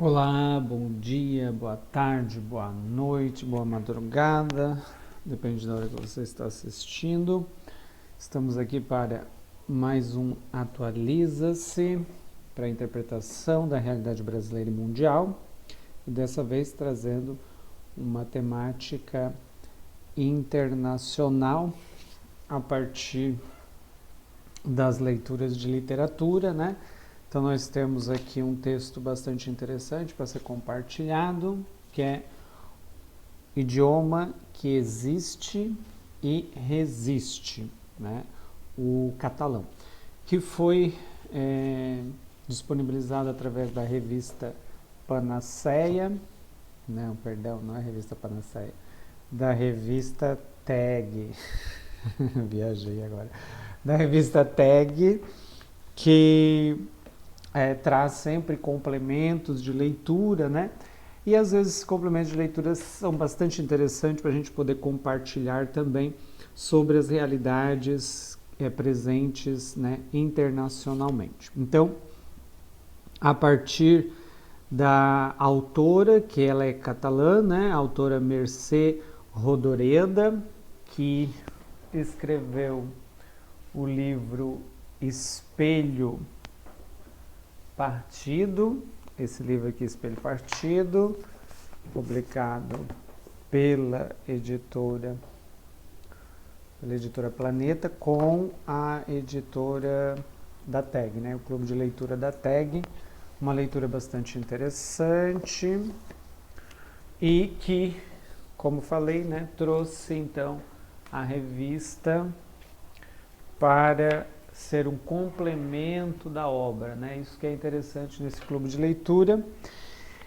Olá, bom dia, boa tarde, boa noite, boa madrugada, depende da hora que você está assistindo. Estamos aqui para mais um Atualiza-se para a interpretação da realidade brasileira e mundial, e dessa vez trazendo uma temática internacional a partir das leituras de literatura, né? Então nós temos aqui um texto bastante interessante para ser compartilhado, que é Idioma que existe e resiste, né? O catalão, que foi disponibilizado através da revista Panaceia, não, perdão, não é a revista Panaceia, da revista Tag, viajei agora, da revista Tag, que traz sempre complementos de leitura, né? E às vezes esses complementos de leitura são bastante interessantes para a gente poder compartilhar também sobre as realidades presentes, né, internacionalmente. Então, a partir da autora, que ela é catalã, né, a autora Mercè Rodoreda, que escreveu o livro Espelho Partido, esse livro aqui, Espelho Partido, publicado pela editora Planeta, com a editora da Tag, né, o clube de leitura da Tag, uma leitura bastante interessante e que, como falei, né, trouxe então a revista para ser um complemento da obra, né? Isso que é interessante nesse clube de leitura.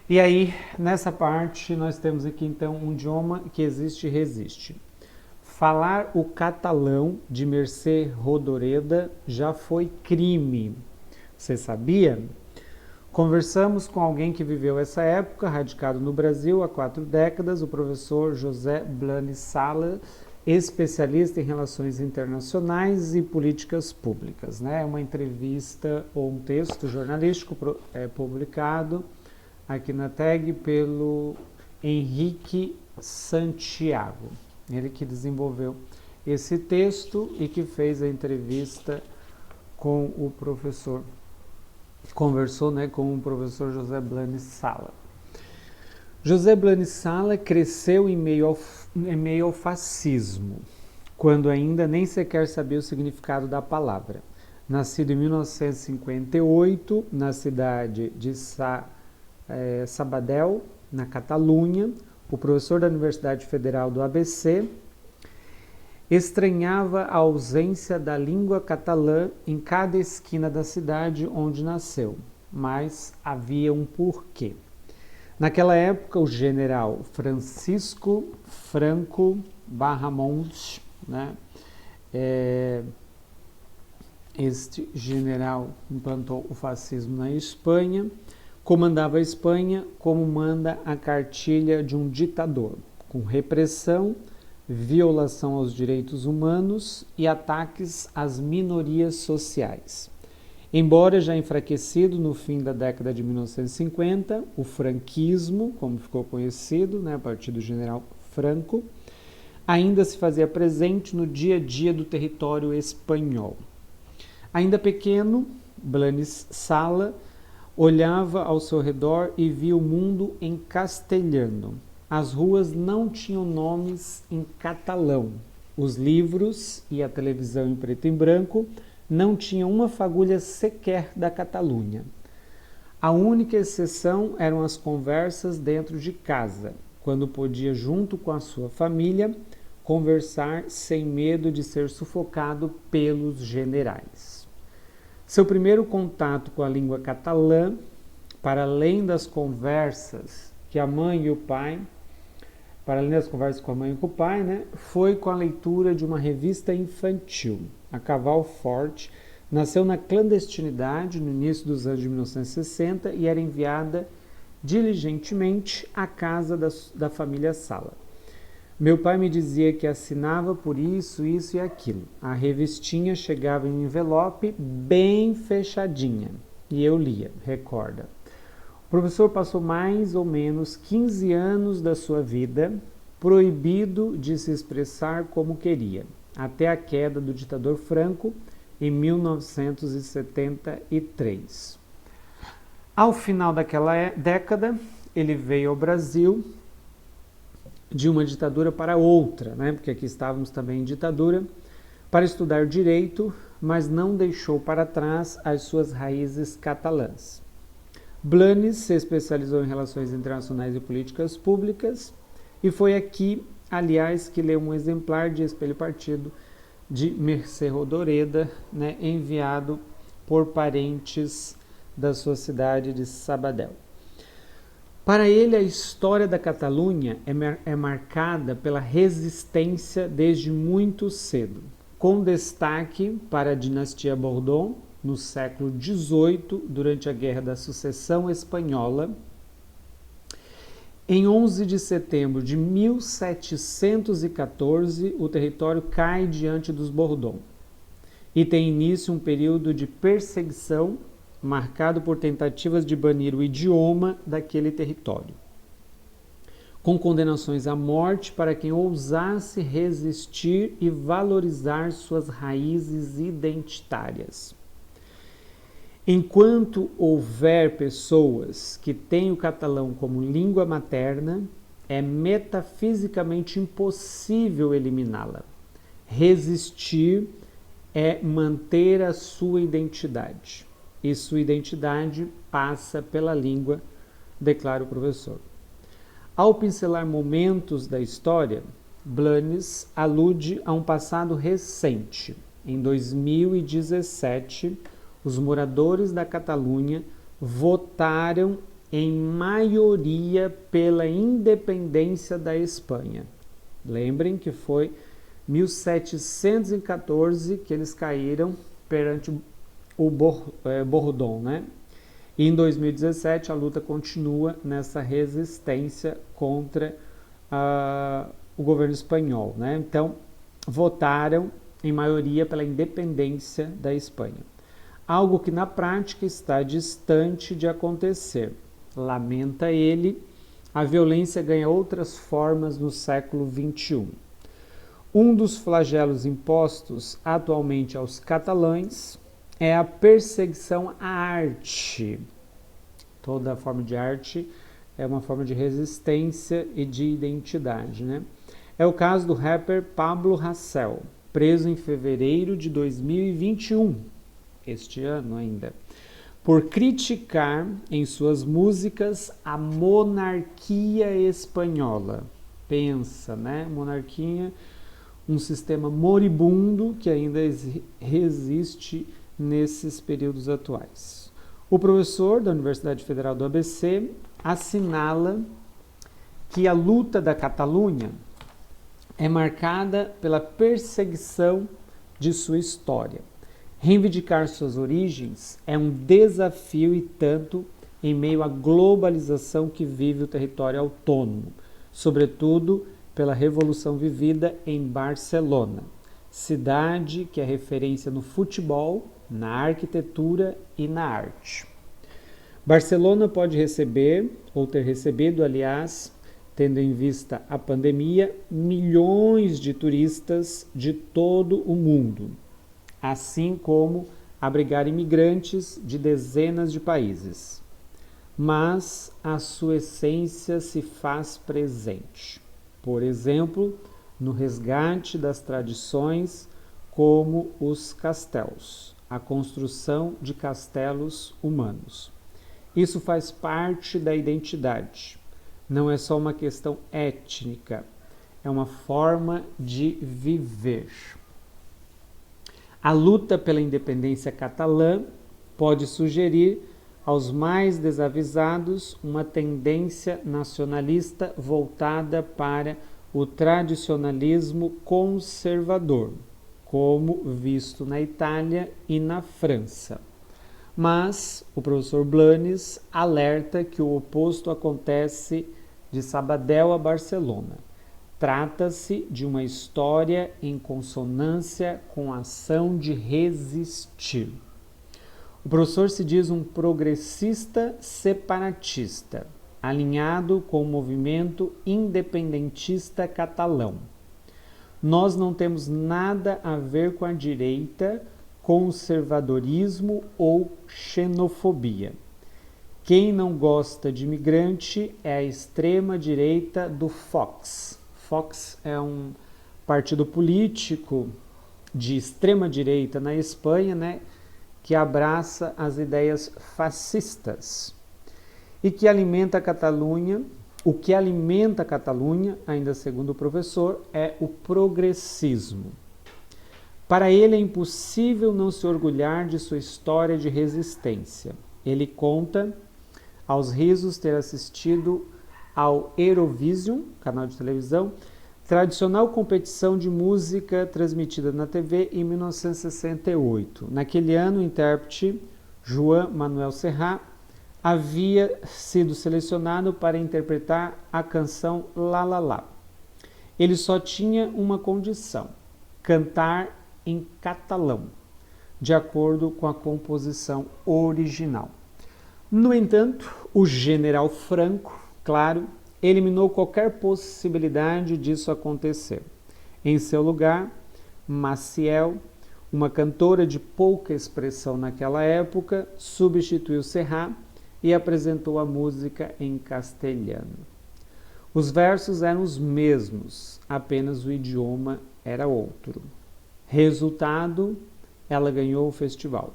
E aí, nessa parte, nós temos aqui então um idioma que existe e resiste. Falar o catalão de Mercè Rodoreda já foi crime. Você sabia? Conversamos com alguém que viveu essa época, radicado no Brasil há 4 décadas, o professor José Blany Sala, especialista em relações internacionais e políticas públicas, né? É uma entrevista ou um texto jornalístico publicado aqui na Tag pelo Henrique Santiago. Ele que desenvolveu esse texto e que fez a entrevista com o professor, conversou, né, com o professor José Blany Sala. José Blany Sala cresceu em meio ao fascismo, quando ainda nem sequer sabia o significado da palavra. Nascido em 1958, na cidade de Sabadell, na Catalunha, o professor da Universidade Federal do ABC estranhava a ausência da língua catalã em cada esquina da cidade onde nasceu, mas havia um porquê. Naquela época, o general Francisco Franco Barramont, né, este general implantou o fascismo na Espanha, comandava a Espanha como manda a cartilha de um ditador, com repressão, violação aos direitos humanos e ataques às minorias sociais. Embora já enfraquecido no fim da década de 1950, o franquismo, como ficou conhecido, né, a partir do general Franco, ainda se fazia presente no dia a dia do território espanhol. Ainda pequeno, Blany Sala olhava ao seu redor e via o mundo em castelhano. As ruas não tinham nomes em catalão. Os livros e a televisão em preto e branco não tinham uma fagulha sequer da Catalunha. A única exceção eram as conversas dentro de casa, quando podia, junto com a sua família, conversar sem medo de ser sufocado pelos generais. Seu primeiro contato com a língua catalã, para além das conversas que a mãe e o pai, para além das conversas com a mãe e com o pai, né, foi com a leitura de uma revista infantil. A Cavall Forte nasceu na clandestinidade no início dos anos de 1960 e era enviada diligentemente à casa da família Sala. Meu pai me dizia que assinava por isso, isso e aquilo. A revistinha chegava em um envelope bem fechadinha e eu lia, recorda. O professor passou mais ou menos 15 anos da sua vida proibido de se expressar como queria, até a queda do ditador Franco em 1973. Ao final daquela década, ele veio ao Brasil de uma ditadura para outra, né? Porque aqui estávamos também em ditadura, para estudar direito, mas não deixou para trás as suas raízes catalãs. Blanes se especializou em relações internacionais e políticas públicas, e foi aqui, aliás, que leu um exemplar de Espelho Partido de Mercè Rodoreda, né, enviado por parentes da sua cidade de Sabadell. Para ele, a história da Catalunha é marcada pela resistência desde muito cedo, com destaque para a dinastia Borbón, no século XVIII, durante a Guerra da Sucessão Espanhola. Em 11 de setembro de 1714, o território cai diante dos Borbón e tem início um período de perseguição marcado por tentativas de banir o idioma daquele território, com condenações à morte para quem ousasse resistir e valorizar suas raízes identitárias. Enquanto houver pessoas que têm o catalão como língua materna, é metafisicamente impossível eliminá-la. Resistir é manter a sua identidade. E sua identidade passa pela língua, declara o professor. Ao pincelar momentos da história, Blanes alude a um passado recente. Em 2017, os moradores da Catalunha votaram em maioria pela independência da Espanha. Lembrem que foi 1714 que eles caíram perante o Borbón, né? E em 2017 a luta continua nessa resistência contra o governo espanhol, né? Então, votaram em maioria pela independência da Espanha. Algo que na prática está distante de acontecer. Lamenta ele, a violência ganha outras formas no século XXI. Um dos flagelos impostos atualmente aos catalães é a perseguição à arte. Toda forma de arte é uma forma de resistência e de identidade, né? É o caso do rapper Pablo Hasél, preso em fevereiro de 2021, este ano ainda, por criticar em suas músicas a monarquia espanhola. Pensa, né? Monarquia, um sistema moribundo que ainda resiste nesses períodos atuais. O professor da Universidade Federal do ABC assinala que a luta da Catalunha é marcada pela perseguição de sua história. Reivindicar suas origens é um desafio e tanto em meio à globalização que vive o território autônomo, sobretudo pela revolução vivida em Barcelona, cidade que é referência no futebol, na arquitetura e na arte. Barcelona pode receber, ou ter recebido, aliás, tendo em vista a pandemia, milhões de turistas de todo o mundo, assim como abrigar imigrantes de dezenas de países. Mas a sua essência se faz presente. Por exemplo, no resgate das tradições como os castelos, a construção de castelos humanos. Isso faz parte da identidade. Não é só uma questão étnica, é uma forma de viver. A luta pela independência catalã pode sugerir aos mais desavisados uma tendência nacionalista voltada para o tradicionalismo conservador, como visto na Itália e na França. Mas o professor Blanes alerta que o oposto acontece de Sabadell a Barcelona. Trata-se de uma história em consonância com a ação de resistir. O professor se diz um progressista separatista, alinhado com o movimento independentista catalão. Nós não temos nada a ver com a direita, conservadorismo ou xenofobia. Quem não gosta de imigrante é a extrema-direita do Vox. Vox é um partido político de extrema-direita na Espanha, né, que abraça as ideias fascistas e que alimenta a Catalunha. O que alimenta a Catalunha, ainda segundo o professor, é o progressismo. Para ele é impossível não se orgulhar de sua história de resistência. Ele conta aos risos ter assistido ao Eurovision, canal de televisão, tradicional competição de música transmitida na TV em 1968. Naquele ano, o intérprete Joan Manuel Serrat havia sido selecionado para interpretar a canção La La La. Ele só tinha uma condição: cantar em catalão, de acordo com a composição original. No entanto, o general Franco, claro, eliminou qualquer possibilidade disso acontecer. Em seu lugar, Maciel, uma cantora de pouca expressão naquela época, substituiu Serrat e apresentou a música em castelhano. Os versos eram os mesmos, apenas o idioma era outro. Resultado, ela ganhou o festival.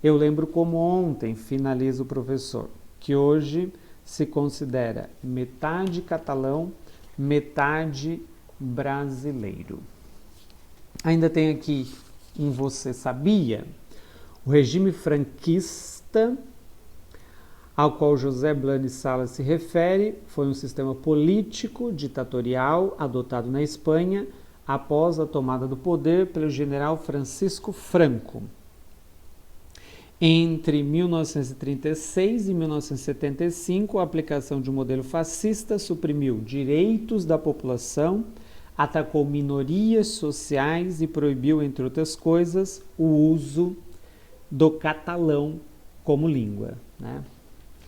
Eu lembro como ontem, finaliza o professor, que hoje se considera metade catalão, metade brasileiro. Ainda tem aqui um Você Sabia? O regime franquista, ao qual José Blanes Salas se refere, foi um sistema político ditatorial adotado na Espanha após a tomada do poder pelo general Francisco Franco. Entre 1936 e 1975, a aplicação de um modelo fascista suprimiu direitos da população, atacou minorias sociais e proibiu, entre outras coisas, o uso do catalão como língua, né?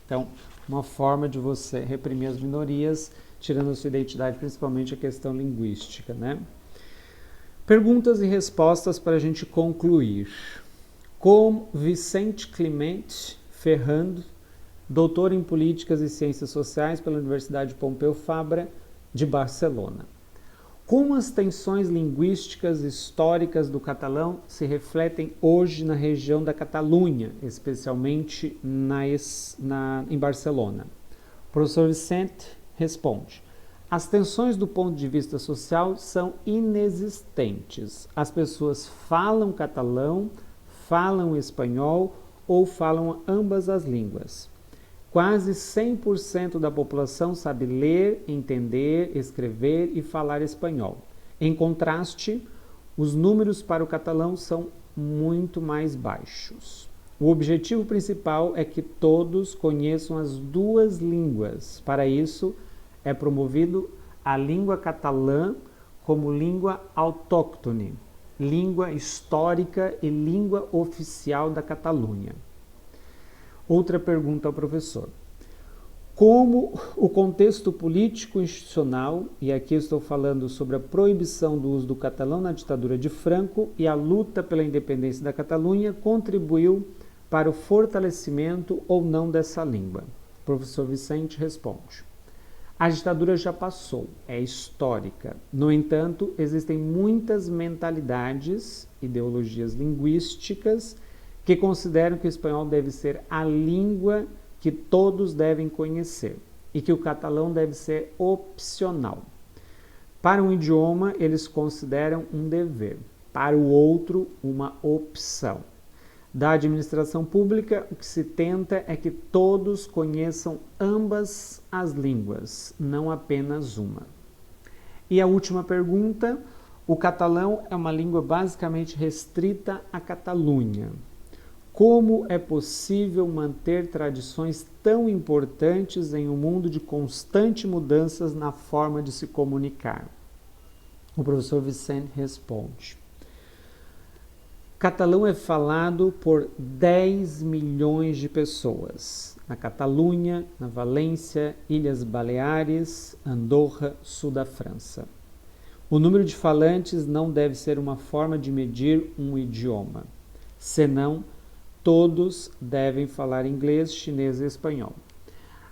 Então, uma forma de você reprimir as minorias, tirando a sua identidade, principalmente a questão linguística, né? Perguntas e respostas para a gente concluir. Com Vicente Clemente Ferrando, doutor em Políticas e Ciências Sociais pela Universidade Pompeu Fabra de Barcelona. Como as tensões linguísticas históricas do catalão se refletem hoje na região da Catalunha, especialmente em Barcelona? O professor Vicente responde: as tensões do ponto de vista social são inexistentes. As pessoas falam catalão, falam espanhol ou falam ambas as línguas. Quase 100% da população sabe ler, entender, escrever e falar espanhol. Em contraste, os números para o catalão são muito mais baixos. O objetivo principal é que todos conheçam as duas línguas. Para isso, é promovido a língua catalã como língua autóctone, língua histórica e língua oficial da Catalunha. Outra pergunta ao professor. Como o contexto político institucional, e aqui estou falando sobre a proibição do uso do catalão na ditadura de Franco e a luta pela independência da Catalunha, contribuiu para o fortalecimento ou não dessa língua? O professor Vicente responde: a ditadura já passou, é histórica. No entanto, existem muitas mentalidades, ideologias linguísticas que consideram que o espanhol deve ser a língua que todos devem conhecer e que o catalão deve ser opcional. Para um idioma, eles consideram um dever, para o outro, uma opção. Da administração pública, o que se tenta é que todos conheçam ambas as línguas, não apenas uma. E a última pergunta: o catalão é uma língua basicamente restrita à Catalunha. Como é possível manter tradições tão importantes em um mundo de constantes mudanças na forma de se comunicar? O professor Vicente responde: catalão é falado por 10 milhões de pessoas. Na Catalunha, na Valência, Ilhas Baleares, Andorra, sul da França. O número de falantes não deve ser uma forma de medir um idioma, senão todos devem falar inglês, chinês e espanhol.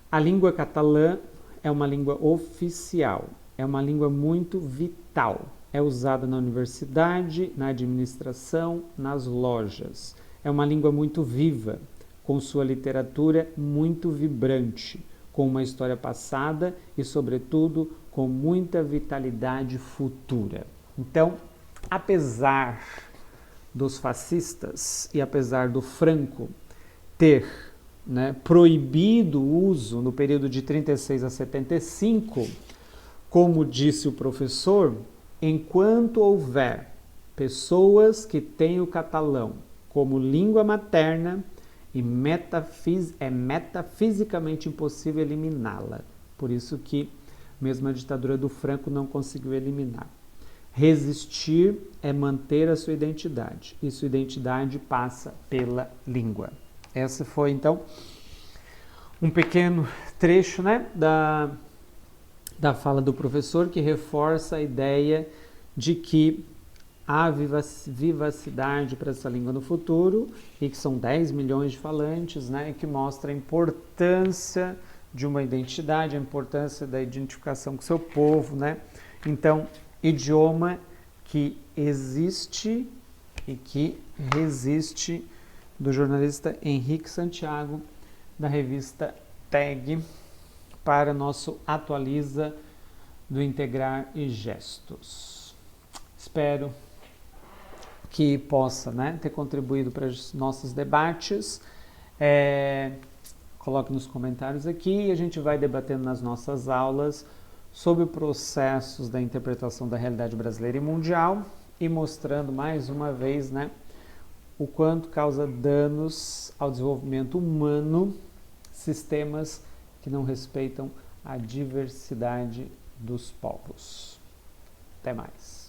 A língua catalã é uma língua oficial, é uma língua muito vital. É usada na universidade, na administração, nas lojas. É uma língua muito viva, com sua literatura muito vibrante, com uma história passada e, sobretudo, com muita vitalidade futura. Então, apesar dos fascistas e apesar do Franco ter proibido o uso no período de 36 a 75, como disse o professor, enquanto houver pessoas que têm o catalão como língua materna, é metafisicamente impossível eliminá-la. Por isso que mesmo a ditadura do Franco não conseguiu eliminar. Resistir é manter a sua identidade, e sua identidade passa pela língua. Essa foi, então, um pequeno trecho da fala do professor, que reforça a ideia de que há vivacidade para essa língua no futuro, e que são 10 milhões de falantes, e que mostra a importância de uma identidade, a importância da identificação com seu povo. Então, idioma que existe e que resiste, do jornalista Henrique Santiago, da revista TAG, para nosso Atualiza do Integrar e Gestos. Espero que possa ter contribuído para os nossos debates. Coloque nos comentários aqui e a gente vai debatendo nas nossas aulas sobre processos da interpretação da realidade brasileira e mundial, e mostrando mais uma vez o quanto causa danos ao desenvolvimento humano sistemas que não respeitam a diversidade dos povos. Até mais.